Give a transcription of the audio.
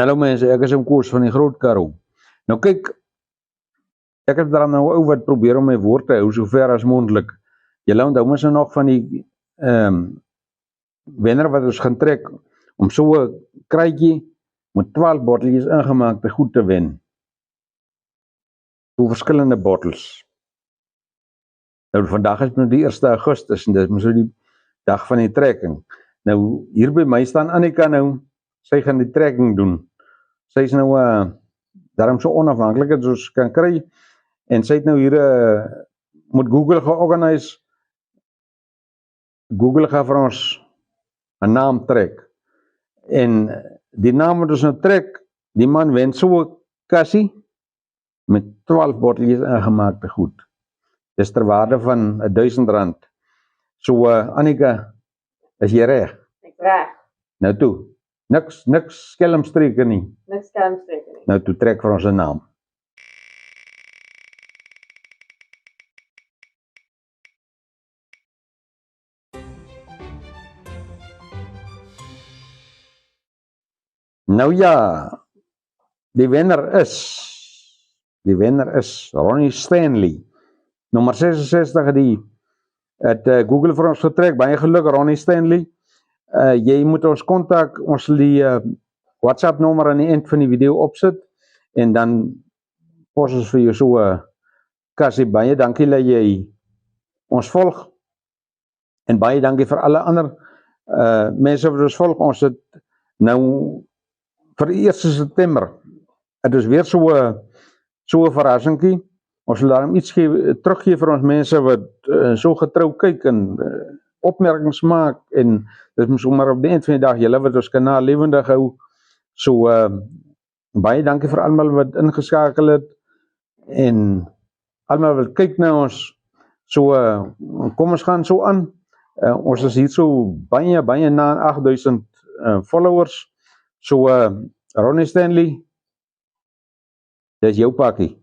Hallo mense, ek is Koos van die Groot Karoo. Nou kyk, ek het daar nou ou wat probeer om my woord te hou so ver as moontlik. Julle onthou mos nou nog van die wenner wat ons gaan trek om so 'n kruitjie met 12 botteltjies ingemaakte goed te wen. So verskillende bottels. Nou vandag is nou die 1 Augustus en dit is mos so die dag van die trekking. Nou hier by my staan Annika nou, sy gaan die trekking doen. Sy is nou daarom so onafhanklik as ons kan kry en sy het nou hier met Google georganiseer. Google gaan vir ons 'n naam trek. En die naam wat ons nou trek, die man wen so 'n kassie met 12 botteltjies ingemaakte goed. Dis ter waarde van R1000. So Annika, is jy reg? Ek reg. Nou toe, niks skelmstreke nie. Niks skelmstreke nie. Nou toe trek vir ons 'n naam. Nou ja, die wenner is Ronnie Stanley. Nommer 66 het Google vir ons getrek. Baie geluk Ronnie Stanley. Jy moet ons kontak, ons sal die WhatsApp nommer aan die eind van die video opsit en dan pos ons vir jou so 'n kassie. Baie dankie dat jy ons volg en baie dankie vir alle ander mense wat ons volg. Ons het nou vir 1 September het ons weer so 'n verrassingkie. Ons wil daarom iets teruggee vir ons mense wat so getrou kyk en opmerkings maak en dis moet sommer op die eind van die dag julle wat ons kanaal lewendig hou. So baie dankie vir almal wat ingeskakel het en almal wat kyk na ons. So kom ons gaan so aan. Ons is hier so baie na 8000 followers. So Ronnie Stanley, dis jou pakkie.